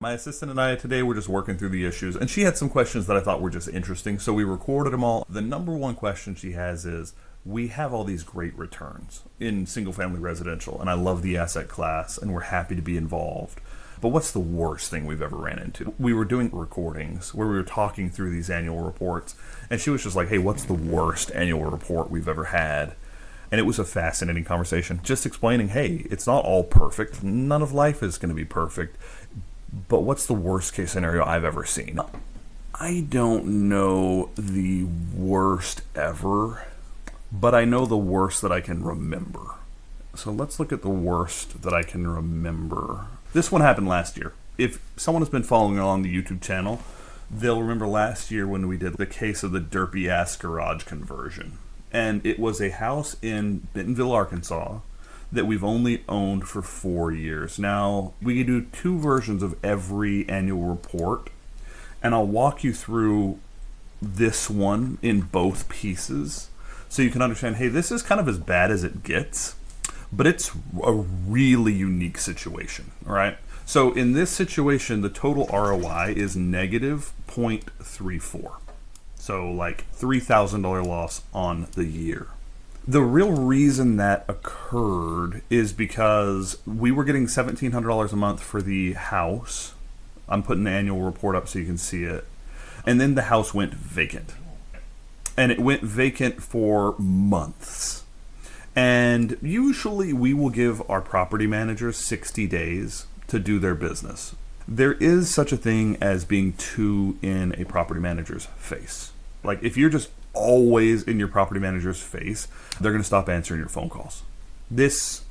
My assistant and I today were just working through the issues, and she had some questions that I thought were just interesting, so we recorded them all. The number one question she has is, we have all these great returns in single-family residential, and I love the asset class, and we're happy to be involved. But what's the worst thing we've ever ran into? We were doing recordings where we were talking through these annual reports, and she was just like, hey, what's the worst annual report we've ever had? And it was a fascinating conversation, just explaining, hey, it's not all perfect. None of life is going to be perfect. But what's the worst case scenario I've ever seen? I don't know the worst ever, but I know the worst that I can remember. So let's look at the worst that I can remember. This one happened last year. If someone has been following along the YouTube channel, they'll remember last year when we did the case of the derpy ass garage conversion. And it was a house in Bentonville, Arkansas, that we've only owned for 4 years. Now, we do two versions of every annual report, and I'll walk you through this one in both pieces so you can understand, hey, this is kind of as bad as it gets, but it's a really unique situation, all right? So in this situation, the total ROI is negative 0.34. So like $3,000 loss on the year. The real reason that occurred is because we were getting $1,700 a month for the house. I'm putting the annual report up so you can see it. And then the house went vacant. And it went vacant for months. And usually we will give our property managers 60 days to do their business. There is such a thing as being too in a property manager's face. Like if you're just always in your property manager's face, they're going to stop answering your phone calls. This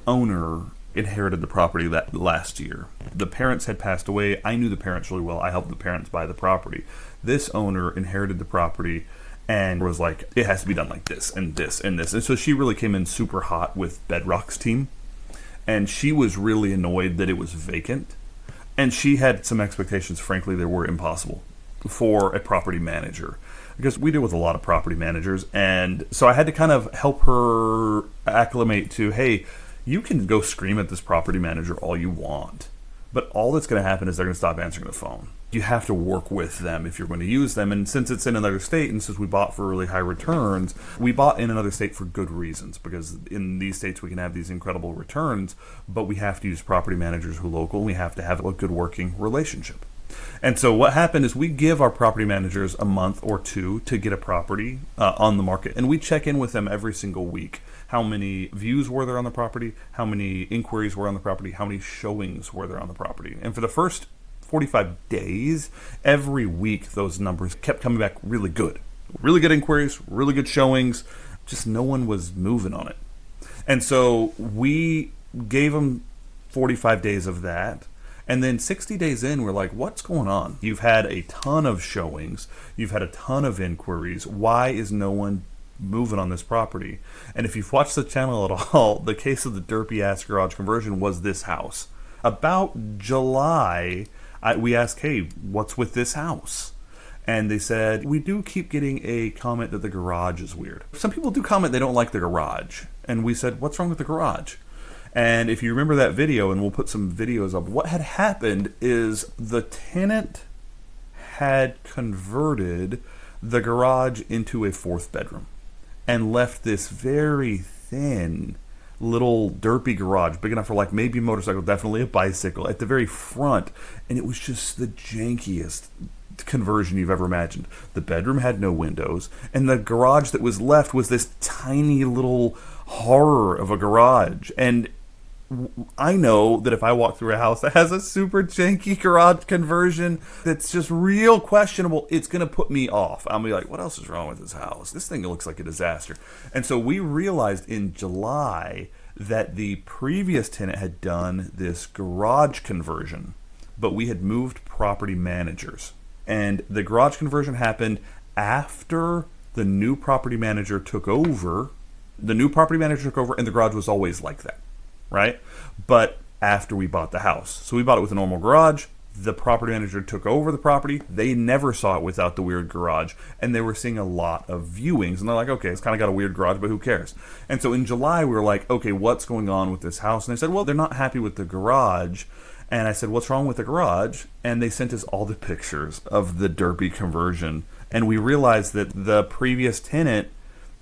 owner inherited the property that last year. The parents had passed away. I knew the parents really well. I helped the parents buy the property. This owner inherited the property and was like, it has to be done like this and this and this. And so she really came in super hot with Bedrock's team. And she was really annoyed that it was vacant. And she had some expectations, frankly, that were impossible for a property manager, because we deal with a lot of property managers. And so I had to kind of help her acclimate to, hey, you can go scream at this property manager all you want, but all that's going to happen is they're going to stop answering the phone. You have to work with them if you're going to use them. And since it's in another state, and since we bought for really high returns, we bought in another state for good reasons, because in these states we can have these incredible returns, but we have to use property managers who are local. And we have to have a good working relationship. And so what happened is we give our property managers a month or two to get a property on the market. And we check in with them every single week. How many views were there on the property? How many inquiries were on the property? How many showings were there on the property? And for the first 45 days, every week those numbers kept coming back really good. Really good inquiries, really good showings. Just no one was moving on it. And so we gave them 45 days of that. And then 60 days in, we're like, what's going on? You've had a ton of showings. You've had a ton of inquiries. Why is no one moving on this property? And if you've watched the channel at all, the case of the derpy ass garage conversion was this house. About July, we asked, hey, what's with this house? And they said, we do keep getting a comment that the garage is weird. Some people do comment they don't like the garage. And we said, what's wrong with the garage? And if you remember that video, and we'll put some videos up, what had happened is the tenant had converted the garage into a fourth bedroom and left this very thin little derpy garage, big enough for like maybe a motorcycle, definitely a bicycle, at the very front. And it was just the jankiest conversion you've ever imagined. The bedroom had no windows, and the garage that was left was this tiny little horror of a garage. And I know that if I walk through a house that has a super janky garage conversion that's just real questionable, it's going to put me off. I'll be like, what else is wrong with this house? This thing looks like a disaster. And so we realized in July that the previous tenant had done this garage conversion, but we had moved property managers. And the garage conversion happened after the new property manager took over. The new property manager took over, and the garage was always like that. Right? But after we bought the house. So we bought it with a normal garage. The property manager took over the property. They never saw it without the weird garage. And they were seeing a lot of viewings. And they're like, okay, it's kind of got a weird garage, but who cares? And so in July, we were like, okay, what's going on with this house? And they said, well, they're not happy with the garage. And I said, what's wrong with the garage? And they sent us all the pictures of the derpy conversion. And we realized that the previous tenant,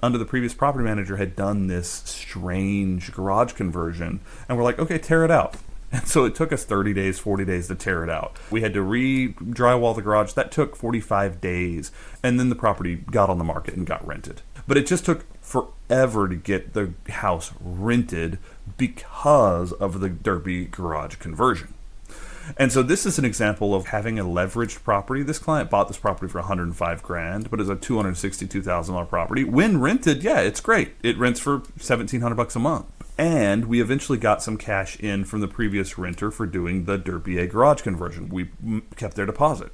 under the previous property manager, had done this strange garage conversion. And we're like, okay, tear it out. And so it took us 30 days, 40 days to tear it out. We had to re-drywall the garage. That took 45 days. And then the property got on the market and got rented. But it just took forever to get the house rented because of the derpy garage conversion. And so this is an example of having a leveraged property. This client bought this property for $105,000, but it's a $262,000 property. When rented, yeah, it's great. It rents for $1,700 a month. And we eventually got some cash in from the previous renter for doing the derpy garage conversion. We kept their deposit.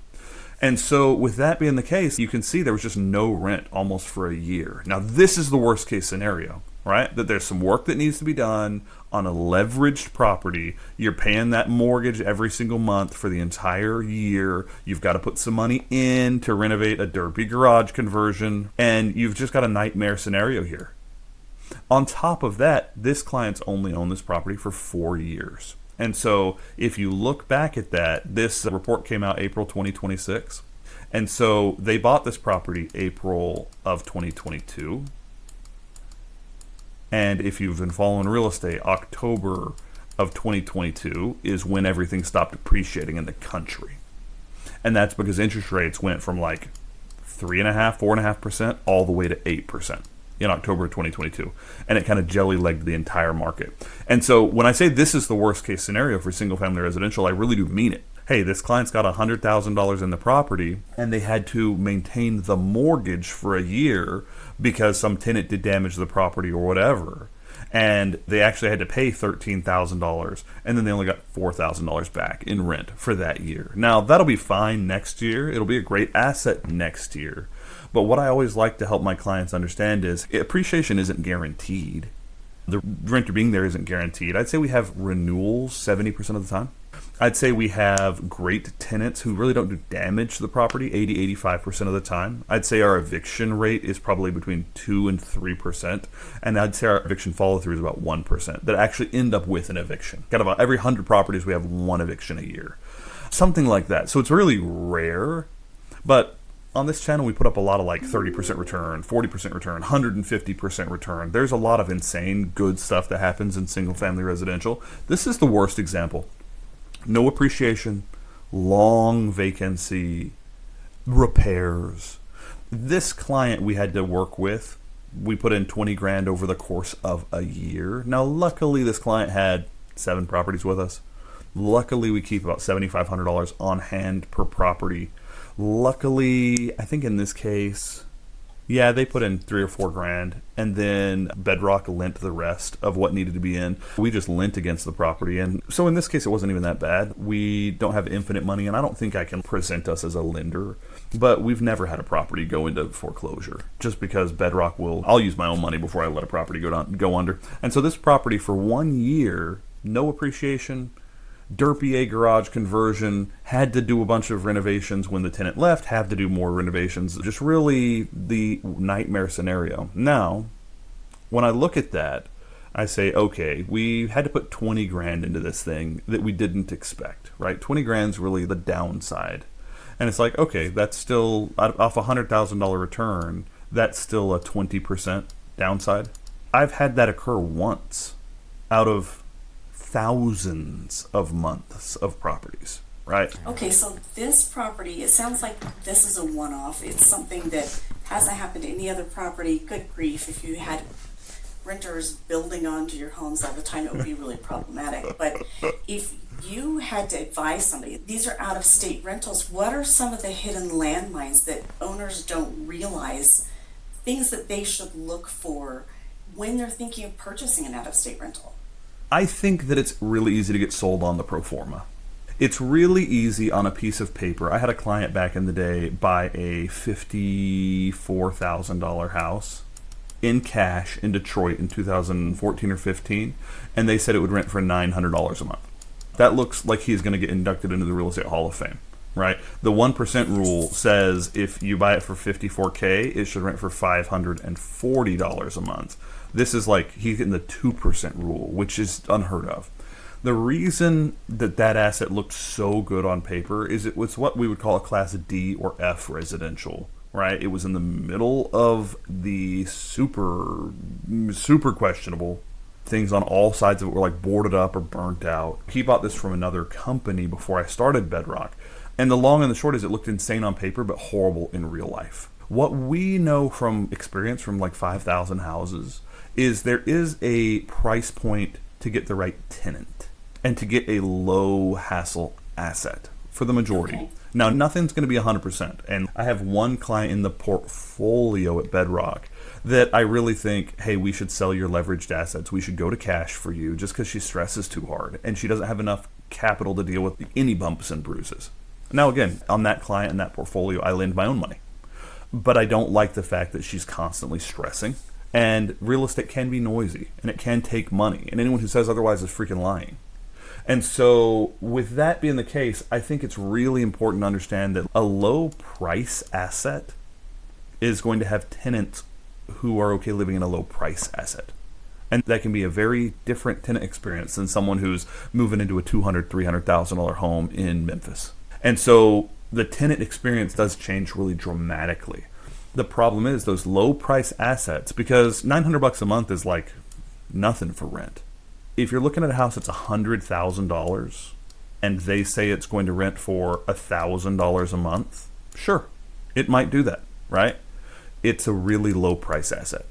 And so with that being the case, you can see there was just no rent almost for a year. Now, this is the worst case scenario, right? That there's some work that needs to be done on a leveraged property. You're paying that mortgage every single month for the entire year. You've got to put some money in to renovate a derpy garage conversion. And you've just got a nightmare scenario here. On top of that, this client's only owned this property for 4 years. And so if you look back at that, this report came out April 2026. And so they bought this property April of 2022. And if you've been following real estate, October of 2022 is when everything stopped appreciating in the country. And that's because interest rates went from like 3.5%, 4.5% all the way to 8% in October of 2022. And it kind of jelly-legged the entire market. And so when I say this is the worst case scenario for single-family residential, I really do mean it. Hey, this client's got $100,000 in the property, and they had to maintain the mortgage for a year because some tenant did damage the property or whatever. And they actually had to pay $13,000, and then they only got $4,000 back in rent for that year. Now, that'll be fine next year. It'll be a great asset next year. But what I always like to help my clients understand is appreciation isn't guaranteed. The renter being there isn't guaranteed. I'd say we have renewals 70% of the time. I'd say we have great tenants who really don't do damage to the property 80-85% of the time. I'd say our eviction rate is probably between 2 and 3%. And I'd say our eviction follow-through is about 1% that actually end up with an eviction. Got about every 100 properties, we have one eviction a year. Something like that. So it's really rare. But on this channel, we put up a lot of like 30% return, 40% return, 150% return. There's a lot of insane good stuff that happens in single-family residential. This is the worst example. No appreciation, long vacancy, repairs. This client we had to work with, we put in $20,000 over the course of a year. Now, luckily, this client had 7 properties with us. Luckily, we keep about $7,500 on hand per property. Luckily, I think in this case, yeah, they put in $3,000 or $4,000, and then Bedrock lent the rest of what needed to be in. We just lent against the property, and so in this case, it wasn't even that bad. We don't have infinite money, and I don't think I can present us as a lender, but we've never had a property go into foreclosure just because Bedrock will. I'll use my own money before I let a property go under. And so this property for 1 year, no appreciation. Derpy garage conversion, had to do a bunch of renovations when the tenant left, have to do more renovations. Just really the nightmare scenario. Now, when I look at that, I say, okay, we had to put $20,000 into this thing that we didn't expect, right? $20,000 is really the downside. And it's like, okay, that's still, off a $100,000 return, that's still a 20% downside. I've had that occur once out of thousands of months of properties, right? Okay, so this property, it sounds like this is a one-off. It's something that hasn't happened to any other property. Good grief, if you had renters building onto your homes all the time, it would be really problematic. But if you had to advise somebody, these are out-of-state rentals, what are some of the hidden landmines that owners don't realize, things that they should look for when they're thinking of purchasing an out-of-state rental? I think that it's really easy to get sold on the pro forma. It's really easy on a piece of paper. I had a client back in the day buy a $54,000 house in cash in Detroit in 2014 or 15, and they said it would rent for $900 a month. That looks like he's going to get inducted into the Real Estate Hall of Fame, right? The 1% rule says if you buy it for $54K, it should rent for $540 a month. This is like he's getting the 2% rule, which is unheard of. The reason that that asset looked so good on paper is it was what we would call a class D or F residential, right? It was in the middle of the super, super questionable. Things on all sides of it were like boarded up or burnt out. He bought this from another company before I started Bedrock. And the long and the short is it looked insane on paper, but horrible in real life. What we know from experience from like 5,000 houses is there is a price point to get the right tenant and to get a low hassle asset for the majority. Okay. Now, nothing's going to be 100%. And I have one client in the portfolio at Bedrock that I really think, hey, we should sell your leveraged assets. We should go to cash for you just because she stresses too hard and she doesn't have enough capital to deal with any bumps and bruises. Now, again, on that client and that portfolio, I lend my own money. But I don't like the fact that she's constantly stressing. And real estate can be noisy and it can take money. And anyone who says otherwise is freaking lying. And so, with that being the case, I think it's really important to understand that a low price asset is going to have tenants who are okay living in a low price asset. And that can be a very different tenant experience than someone who's moving into a $200,000, $300,000 home in Memphis. And so, the tenant experience does change really dramatically. The problem is those low price assets, because $900 a month is like nothing for rent. If you're looking at a house that's $100,000 and they say it's going to rent for $1,000 a month, sure, it might do that, right? It's a really low price asset.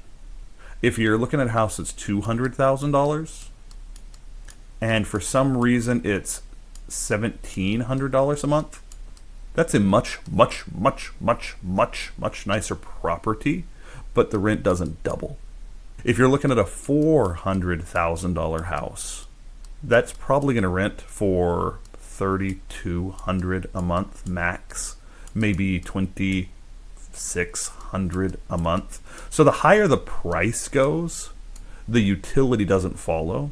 If you're looking at a house that's $200,000 and for some reason it's $1,700 a month, that's a much, much, much, much, much, much nicer property, but the rent doesn't double. If you're looking at a $400,000 house, that's probably going to rent for $3,200 a month max, maybe $2,600 a month. So the higher the price goes, the utility doesn't follow.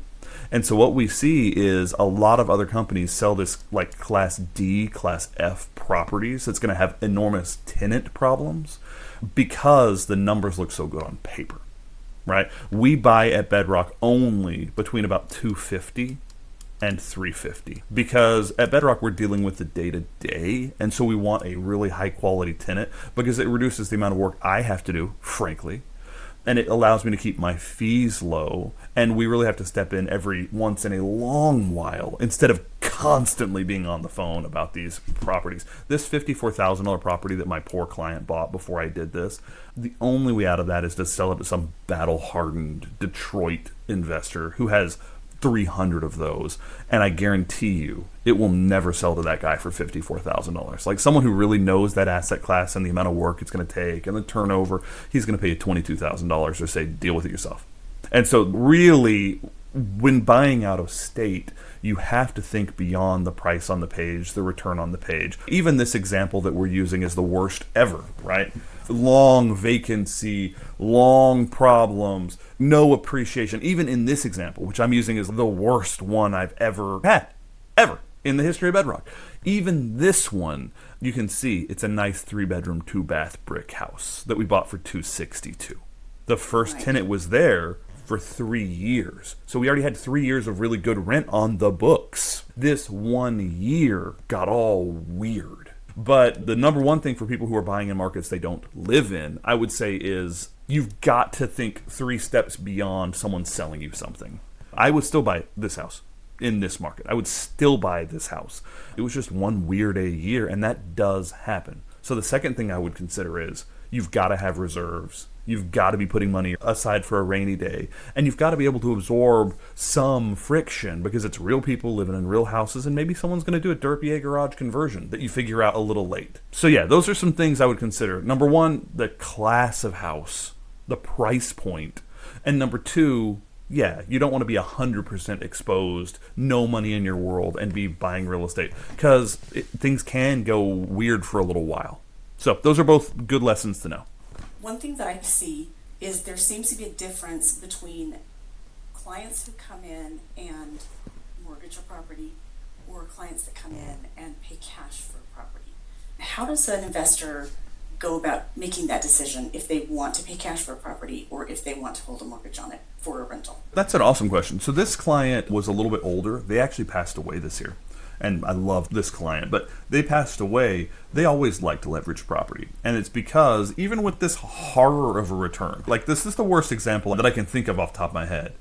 And so what we see is a lot of other companies sell this like class D, class F properties that's going to have enormous tenant problems because the numbers look so good on paper. Right? We buy at Bedrock only between about $250 and $350 because at Bedrock we're dealing with the day-to-day, and so we want a really high-quality tenant because it reduces the amount of work I have to do, frankly, and it allows me to keep my fees low, and we really have to step in every once in a long while instead of constantly being on the phone about these properties. This $54,000 property that my poor client bought before I did this, the only way out of that is to sell it to some battle-hardened Detroit investor who has 300 of those, and I guarantee you it will never sell to that guy for $54,000. Like someone who really knows that asset class and the amount of work it's going to take and the turnover, he's going to pay you $22,000 or say, deal with it yourself. And so really, when buying out of state, you have to think beyond the price on the page, the return on the page. Even this example that we're using is the worst ever, right? Long vacancy, long problems, no appreciation. Even in this example, which I'm using as the worst one I've ever had, ever, in the history of Bedrock. Even this one, you can see it's a nice 3-bedroom, 2-bath brick house that we bought for $262. The first tenant was there for 3 years. So we already had 3 years of really good rent on the books. This 1 year got all weird. But the number one thing for people who are buying in markets they don't live in, I would say, is you've got to think 3 steps beyond someone selling you something. I would still buy this house in this market. I would still buy this house. It was just 1 weird a year, and that does happen. So the second thing I would consider is you've got to have reserves. You've got to be putting money aside for a rainy day. And you've got to be able to absorb some friction because it's real people living in real houses, and maybe someone's going to do a derpy garage conversion that you figure out a little late. So yeah, those are some things I would consider. Number one, the class of house, the price point. And number two, yeah, you don't want to be 100% exposed, no money in your world, and be buying real estate because things can go weird for a little while. So those are both good lessons to know. One thing that I see is there seems to be a difference between clients who come in and mortgage a property or clients that come in and pay cash for a property. How does an investor go about making that decision if they want to pay cash for a property or if they want to hold a mortgage on it for a rental? That's an awesome question. So this client was a little bit older. They actually passed away this year. And I love this client, but they passed away. They always liked leveraged property. And it's because even with this horror of a return, like this is the worst example that I can think of off the top of my head,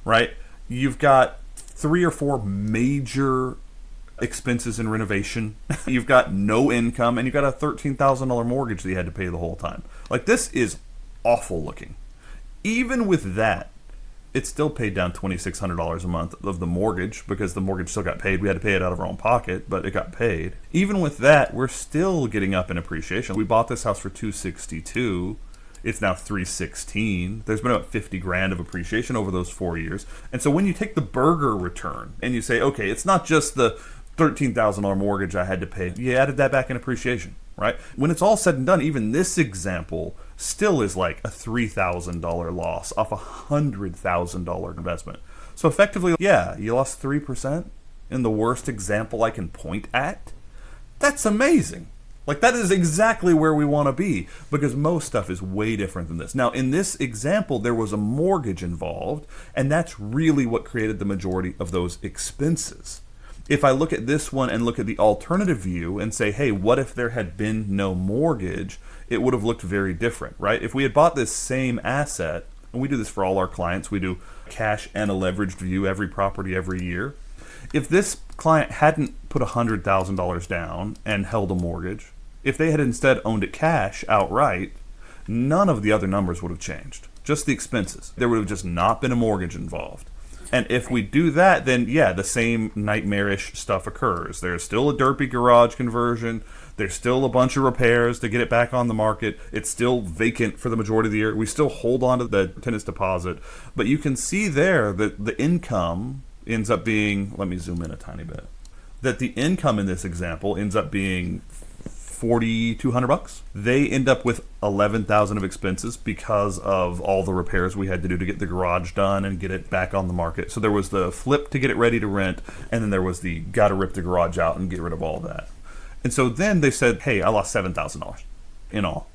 right? You've got 3 or 4 major expenses in renovation. You've got no income, and you've got a $13,000 mortgage that you had to pay the whole time. Like this is awful looking. Even with that, it still paid down $2,600 a month of the mortgage because the mortgage still got paid. We had to pay it out of our own pocket, but it got paid. Even with that, we're still getting up in appreciation. We bought this house for $262. It's now $316. There's been about 50 grand of appreciation over those 4 years. And so when you take the burger return and you say, okay, it's not just the $13,000 mortgage I had to pay. You added that back in appreciation, right? When it's all said and done, even this example still is like a $3,000 loss off a $100,000 investment. So effectively, yeah, you lost 3% in the worst example I can point at. That's amazing. Like that is exactly where we want to be because most stuff is way different than this. Now, in this example, there was a mortgage involved, and that's really what created the majority of those expenses. If I look at this one and look at the alternative view and say, hey, what if there had been no mortgage? It would have looked very different, right? If we had bought this same asset, and we do this for all our clients, we do cash and a leveraged view every property every year. If this client hadn't put $100,000 down and held a mortgage, if they had instead owned it cash outright, none of the other numbers would have changed, just the expenses. There would have just not been a mortgage involved. And if we do that, then yeah, the same nightmarish stuff occurs. There's still a derpy garage conversion. There's still a bunch of repairs to get it back on the market. It's still vacant for the majority of the year. We still hold on to the tenant's deposit. But you can see there that the income ends up being, let me zoom in a tiny bit, that the income in this example ends up being $4,200. They end up with $11,000 of expenses because of all the repairs we had to do to get the garage done and get it back on the market. So there was the flip to get it ready to rent, and then there was the gotta rip the garage out and get rid of all that. And so then they said, hey, I lost $7,000 in all.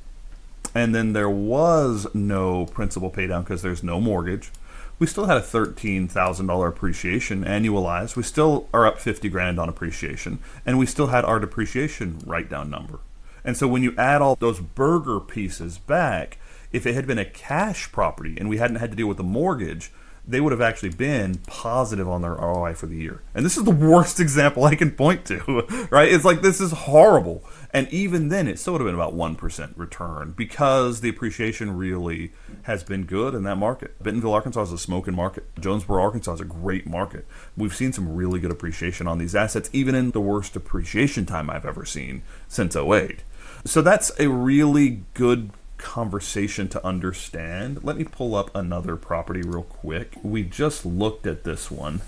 And then there was no principal pay down because there's no mortgage. We still had a $13,000 appreciation annualized. We still are up 50 grand on appreciation, and we still had our depreciation write down number. And so when you add all those burger pieces back, if it had been a cash property and we hadn't had to deal with the mortgage, they would have actually been positive on their ROI for the year. And this is the worst example I can point to, right? It's like, this is horrible. And even then, it still would have been about 1% return because the appreciation really has been good in that market. Bentonville, Arkansas is a smoking market. Jonesboro, Arkansas is a great market. We've seen some really good appreciation on these assets, even in the worst appreciation time I've ever seen since '08. So that's a really good conversation to understand. Let me pull up another property real quick. We just looked at this one.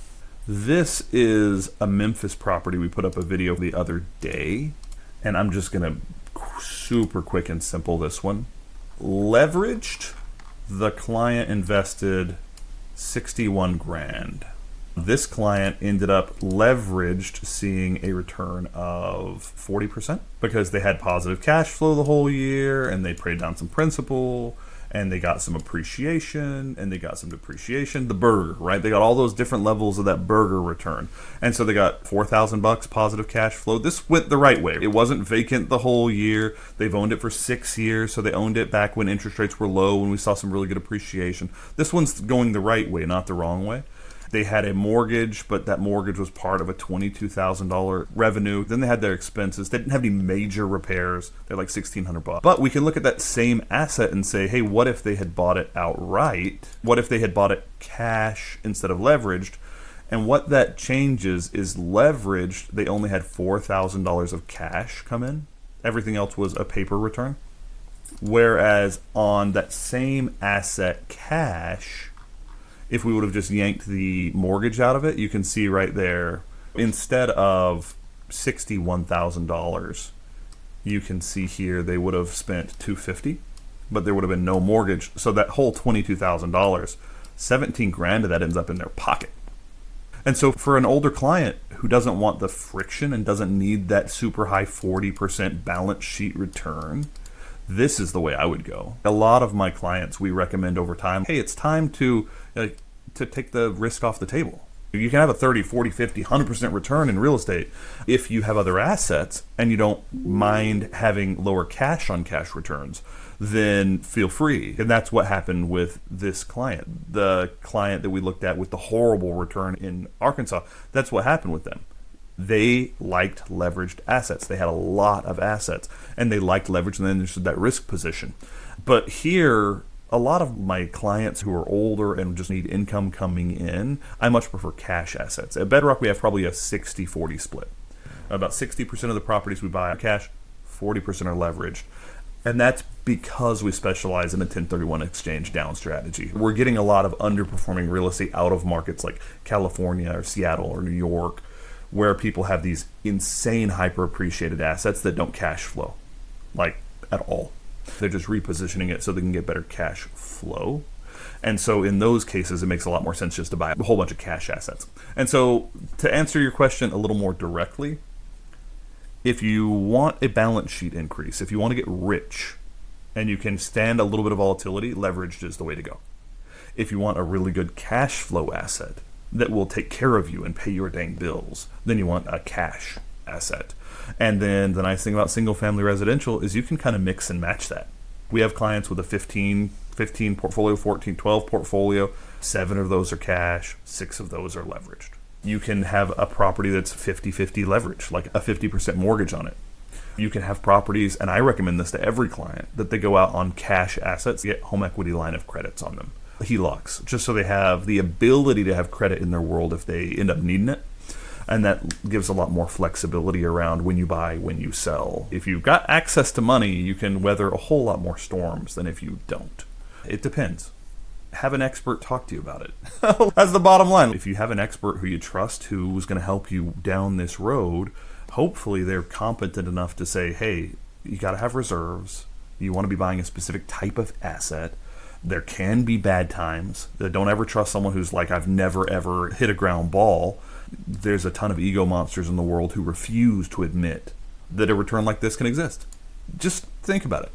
This is a Memphis property. We put up a video the other day, and I'm just gonna super quick and simple this one. Leveraged, the client invested 61 grand. This client ended up leveraged seeing a return of 40% because they had positive cash flow the whole year, and they paid down some principal, and they got some appreciation, and they got some depreciation. The burger, right? They got all those different levels of that burger return. And so they got $4,000 positive cash flow. This went the right way. It wasn't vacant the whole year. They've owned it for 6 years, so they owned it back when interest rates were low, when we saw some really good appreciation. This one's going the right way, not the wrong way. They had a mortgage, but that mortgage was part of a $22,000 revenue. Then they had their expenses. They didn't have any major repairs. They're like $1,600. But we can look at that same asset and say, hey, what if they had bought it outright? What if they had bought it cash instead of leveraged? And what that changes is leveraged, they only had $4,000 of cash come in. Everything else was a paper return. Whereas on that same asset cash, if we would have just yanked the mortgage out of it, you can see right there, instead of $61,000, you can see here they would have spent $250,000, but there would have been no mortgage. So that whole $22,000, 17 grand of that ends up in their pocket. And so for an older client who doesn't want the friction and doesn't need that super high 40% balance sheet return, this is the way I would go. A lot of my clients, we recommend over time, hey, it's time to take the risk off the table. You can have a 30, 40, 50, 100% return in real estate if you have other assets and you don't mind having lower cash on cash returns, then feel free. And that's what happened with this client. The client that we looked at with the horrible return in Arkansas, that's what happened with them. They liked leveraged assets. They had a lot of assets and they liked leverage, and then there's that risk position. But here, a lot of my clients who are older and just need income coming in, I much prefer cash assets. At Bedrock, we have probably a 60-40 split. About 60% of the properties we buy are cash, 40% are leveraged. And that's because we specialize in a 1031 exchange down strategy. We're getting a lot of underperforming real estate out of markets like California or Seattle or New York, where people have these insane hyper appreciated assets that don't cash flow, like at all. They're just repositioning it so they can get better cash flow. And so in those cases, it makes a lot more sense just to buy a whole bunch of cash assets. And so to answer your question a little more directly, if you want a balance sheet increase, if you want to get rich and you can stand a little bit of volatility, leveraged is the way to go. If you want a really good cash flow asset that will take care of you and pay your dang bills, then you want a cash asset. And then the nice thing about single family residential is you can kind of mix and match that. We have clients with a 15 portfolio, 14, 12 portfolio. 7 of those are cash, 6 of those are leveraged. You can have a property that's 50-50 leverage, like a 50% mortgage on it. You can have properties, and I recommend this to every client, that they go out on cash assets, get home equity line of credits on them, HELOCs, just so they have the ability to have credit in their world if they end up needing it. And that gives a lot more flexibility around when you buy, when you sell. If you've got access to money, you can weather a whole lot more storms than if you don't. It depends. Have an expert talk to you about it. That's the bottom line. If you have an expert who you trust who's going to help you down this road, hopefully they're competent enough to say, hey, you got to have reserves. You want to be buying a specific type of asset. There can be bad times. Don't ever trust someone who's like, I've never, ever hit a ground ball. There's a ton of ego monsters in the world who refuse to admit that a return like this can exist. Just think about it.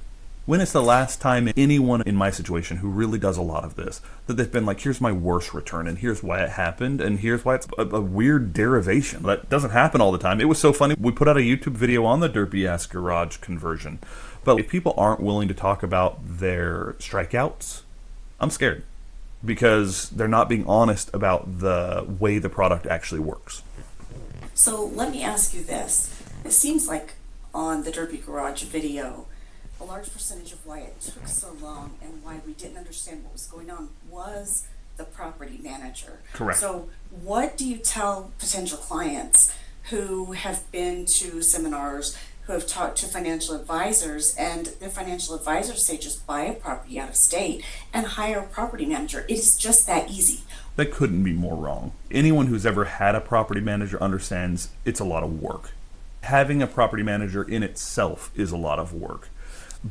When is the last time anyone in my situation who really does a lot of this, that they've been like, here's my worst return, and here's why it happened, and here's why it's a weird derivation. That doesn't happen all the time. It was so funny. We put out a YouTube video on the derpy ass garage conversion. But if people aren't willing to talk about their strikeouts, I'm scared. Because they're not being honest about the way the product actually works. So let me ask you this. It seems like on the Derpy Garage video, a large percentage of why it took so long and why we didn't understand what was going on was the property manager. Correct. So what do you tell potential clients who have been to seminars, who have talked to financial advisors, and their financial advisors say just buy a property out of state and hire a property manager? It is just that easy. That couldn't be more wrong. Anyone who's ever had a property manager understands it's a lot of work. Having a property manager in itself is a lot of work.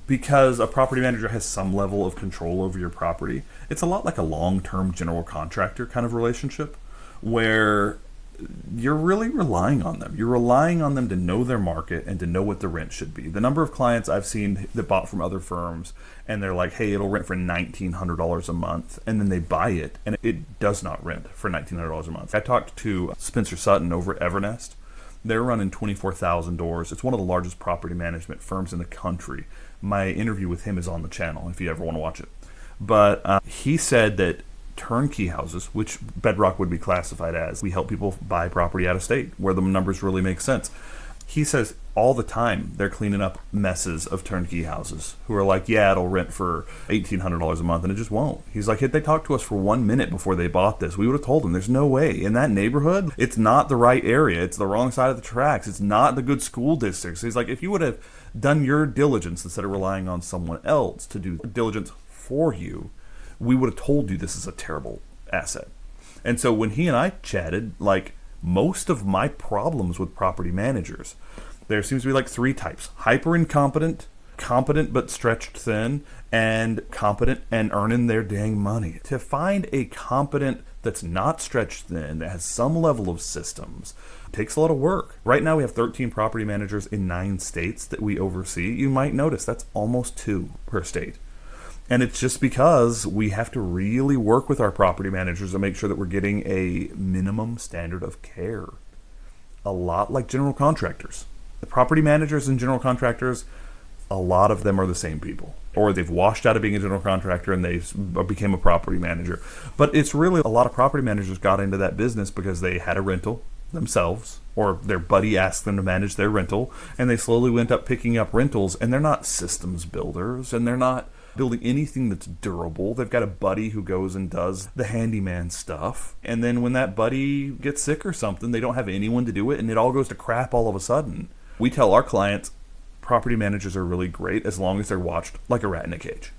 Because a property manager has some level of control over your property, it's a lot like a long-term general contractor kind of relationship where you're really relying on them. You're relying on them to know their market and to know what the rent should be. The number of clients I've seen that bought from other firms and they're like, hey, it'll rent for $1,900 a month, and then they buy it and it does not rent for $1,900 a month. I talked to Spencer Sutton over at Evernest. They're running 24,000 doors. It's one of the largest property management firms in the country. My interview with him is on the channel if you ever want to watch it. But he said that turnkey houses, which Bedrock would be classified as, we help people buy property out of state where the numbers really make sense. He says all the time they're cleaning up messes of turnkey houses who are like, yeah, it'll rent for $1,800 a month, and it just won't. He's like, if they talked to us for 1 minute before they bought this, we would have told them there's no way. In that neighborhood, it's not the right area. It's the wrong side of the tracks. It's not the good school districts. He's like, if you would have done your diligence instead of relying on someone else to do diligence for you, we would have told you this is a terrible asset. And so when he and I chatted, like, most of my problems with property managers, there seems to be like 3 types: hyper incompetent, competent but stretched thin, and competent and earning their dang money. To find a competent that's not stretched thin, that has some level of systems. It takes a lot of work. Right now we have 13 property managers in 9 states that we oversee. You might notice that's almost 2 per state. And it's just because we have to really work with our property managers to make sure that we're getting a minimum standard of care. A lot like general contractors. The property managers and general contractors, a lot of them are the same people. Or they've washed out of being a general contractor and they became a property manager. But it's really a lot of property managers got into that business because they had a rental themselves, or their buddy asked them to manage their rental, and they slowly went up picking up rentals, and they're not systems builders, and they're not building anything that's durable. They've got a buddy who goes and does the handyman stuff, and then when that buddy gets sick or something, they don't have anyone to do it, and it all goes to crap all of a sudden. We tell our clients property managers are really great as long as they're watched like a rat in a cage.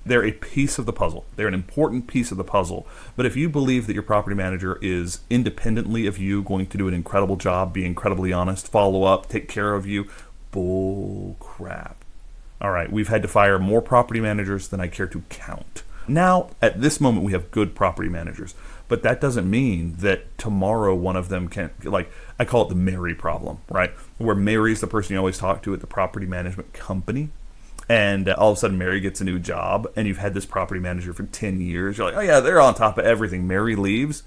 They're a piece of the puzzle. They're an important piece of the puzzle. But if you believe that your property manager is independently of you going to do an incredible job, be incredibly honest, follow up, take care of you, bull crap. All right, we've had to fire more property managers than I care to count. Now, at this moment, we have good property managers. But that doesn't mean that tomorrow one of them can, like, I call it the Mary problem, right? Where Mary's the person you always talk to at the property management company. And all of a sudden Mary gets a new job, and you've had this property manager for 10 years. You're like, oh yeah, they're on top of everything. Mary leaves,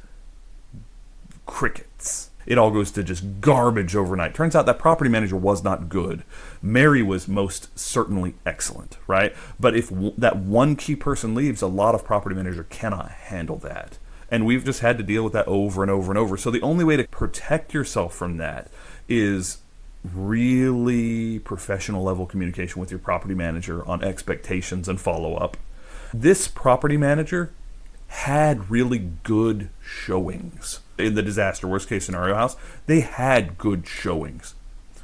crickets. It all goes to just garbage overnight. Turns out that property manager was not good. Mary was most certainly excellent, right? But if that one key person leaves, a lot of property managers cannot handle that. And we've just had to deal with that over and over and over. So the only way to protect yourself from that is really professional level communication with your property manager on expectations and follow-up. This property manager had really good showings. In the disaster worst case scenario house, they had good showings.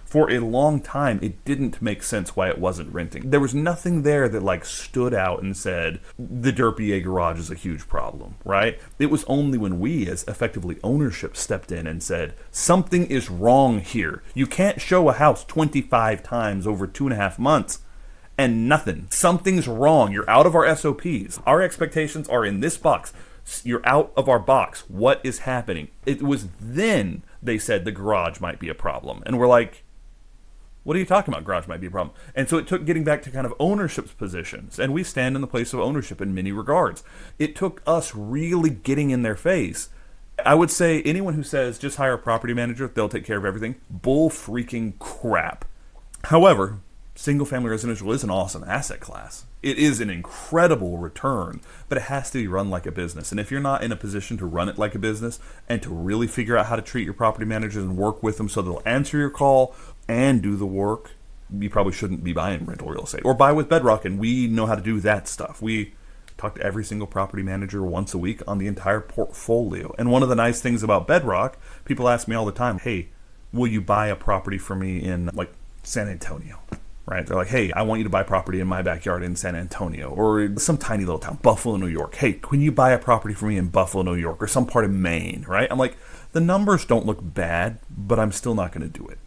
For a long time, it didn't make sense why it wasn't renting. There was nothing there that like stood out and said, the derpy garage is a huge problem, right? It was only when we, as effectively ownership, stepped in and said, something is wrong here. You can't show a house 25 times over 2.5 months and nothing. Something's wrong. You're out of our SOPs. Our expectations are in this box. You're out of our box. What is happening? It was then they said the garage might be a problem. And we're like, what are you talking about? Garage might be a problem. And so it took getting back to kind of ownership positions. And we stand in the place of ownership in many regards. It took us really getting in their face. I would say anyone who says just hire a property manager, they'll take care of everything, bull freaking crap. However, single family residential is an awesome asset class. It is an incredible return, but it has to be run like a business. And if you're not in a position to run it like a business and to really figure out how to treat your property managers and work with them so they'll answer your call and do the work, you probably shouldn't be buying rental real estate. Or buy with Bedrock, and we know how to do that stuff. We talk to every single property manager once a week on the entire portfolio. And one of the nice things about Bedrock, people ask me all the time, hey, will you buy a property for me in like San Antonio? Right? They're like, hey, I want you to buy property in my backyard in San Antonio or some tiny little town, Buffalo, New York. Hey, can you buy a property for me in Buffalo, New York or some part of Maine, right? I'm like, the numbers don't look bad, but I'm still not going to do it.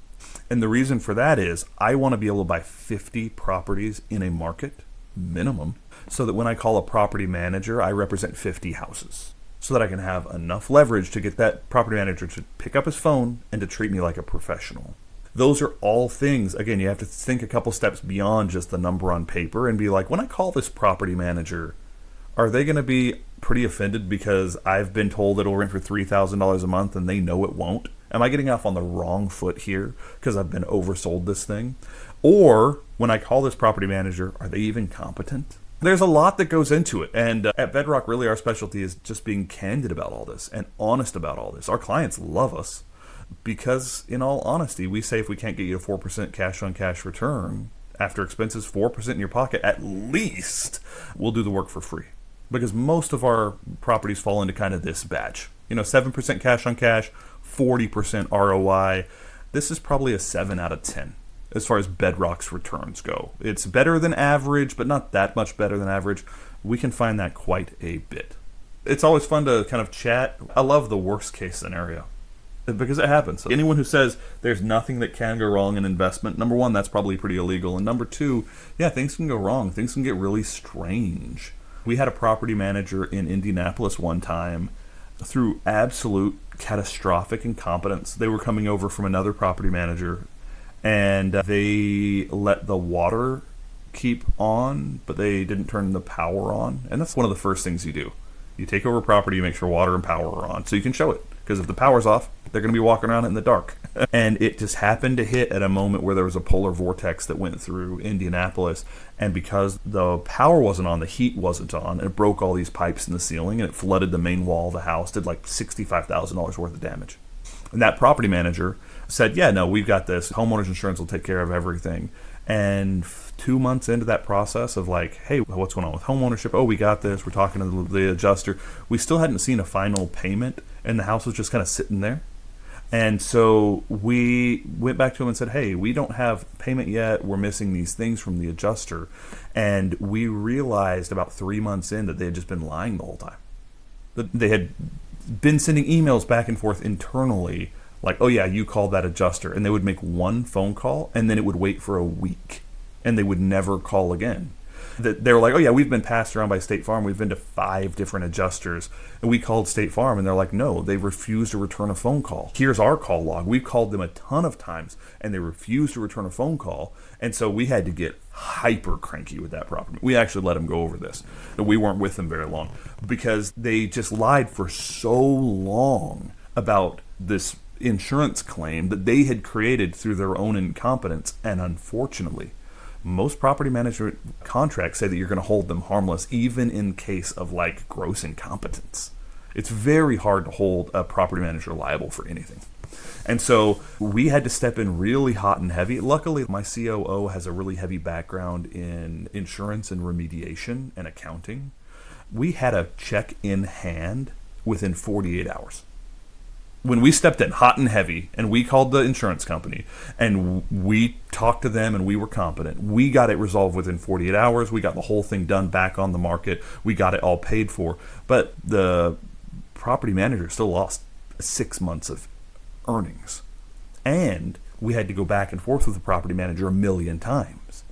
And the reason for that is I want to be able to buy 50 properties in a market, minimum, so that when I call a property manager, I represent 50 houses. So that I can have enough leverage to get that property manager to pick up his phone and to treat me like a professional. Those are all things, again, you have to think a couple steps beyond just the number on paper and be like, when I call this property manager, are they going to be pretty offended because I've been told it'll rent for $3,000 a month and they know it won't? Am I getting off on the wrong foot here because I've been oversold this thing? Or when I call this property manager, are they even competent? There's a lot that goes into it. And at Bedrock, really our specialty is just being candid about all this and honest about all this. Our clients love us because, in all honesty, we say if we can't get you a 4% cash-on-cash return after expenses, 4% in your pocket, at least we'll do the work for free. Because most of our properties fall into kind of this batch. 7% cash-on-cash, 40% ROI. This is probably a 7 out of 10 as far as Bedrock's returns go. It's better than average, but not that much better than average. We can find that quite a bit. It's always fun to kind of chat. I love the worst case scenario because it happens. Anyone who says there's nothing that can go wrong in investment, number one, that's probably pretty illegal. And number two, yeah, things can go wrong. Things can get really strange. We had a property manager in Indianapolis one time through absolute catastrophic incompetence. They were coming over from another property manager, and they let the water keep on, but they didn't turn the power on. And that's one of the first things you do. You take over property, you make sure water and power are on so you can show it. Because if the power's off, they're going to be walking around in the dark. And it just happened to hit at a moment where there was a polar vortex that went through Indianapolis. And because the power wasn't on, the heat wasn't on, it broke all these pipes in the ceiling and it flooded the main wall of the house, did like $65,000 worth of damage. And that property manager said, yeah, no, we've got this. Homeowners insurance will take care of everything. And 2 months into that process of like, hey, what's going on with homeownership? Oh, we got this. We're talking to the adjuster. We still hadn't seen a final payment, and the house was just kind of sitting there. And so we went back to him and said, hey, we don't have payment yet. We're missing these things from the adjuster. And we realized about 3 months in that they had just been lying the whole time. That they had been sending emails back and forth internally like, oh yeah, you called that adjuster. And they would make one phone call and then it would wait for a week and they would never call again. They were like, oh yeah, we've been passed around by State Farm. We've been to 5 different adjusters. And we called State Farm and they're like, no, they refuse to return a phone call. Here's our call log. We've called them a ton of times and they refuse to return a phone call. And so we had to get hyper cranky with that property. We actually let them go over this. And we weren't with them very long because they just lied for so long about this insurance claim that they had created through their own incompetence. And unfortunately, most property management contracts say that you're going to hold them harmless even in case of like gross incompetence. It's very hard to hold a property manager liable for anything. And so we had to step in really hot and heavy. Luckily, my COO has a really heavy background in insurance and remediation and accounting. We had a check in hand within 48 hours. When we stepped in hot and heavy and we called the insurance company and we talked to them and we were competent, we got it resolved within 48 hours. We got the whole thing done back on the market. We got it all paid for. But the property manager still lost 6 months of earnings. And we had to go back and forth with the property manager 1 million times.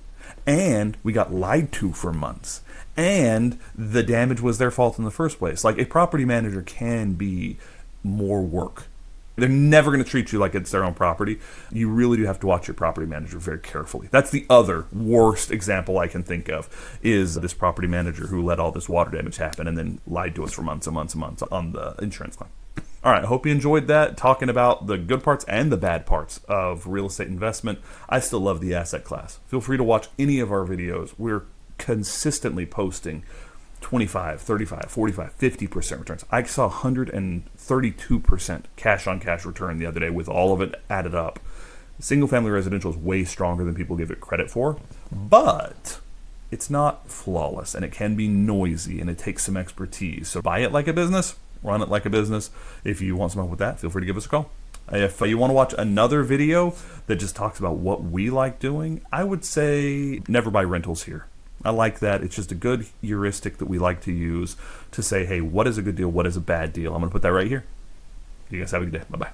And we got lied to for months. And the damage was their fault in the first place. Like, a property manager can be more work. They're never going to treat you like it's their own property. You really do have to watch your property manager very carefully. That's the other worst example I can think of, is this property manager who let all this water damage happen and then lied to us for months and months and months on the insurance claim. All right, I hope you enjoyed that, talking about the good parts and the bad parts of real estate investment. I still love the asset class. Feel free to watch any of our videos. We're consistently posting 25, 35, 45, 50% returns. I saw 132% cash-on-cash return the other day with all of it added up. Single-family residential is way stronger than people give it credit for, but it's not flawless, and it can be noisy, and it takes some expertise. So buy it like a business, run it like a business. If you want some help with that, feel free to give us a call. If you want to watch another video that just talks about what we like doing, I would say never buy rentals here. I like that. It's just a good heuristic that we like to use to say, hey, what is a good deal? What is a bad deal? I'm going to put that right here. You guys have a good day. Bye-bye.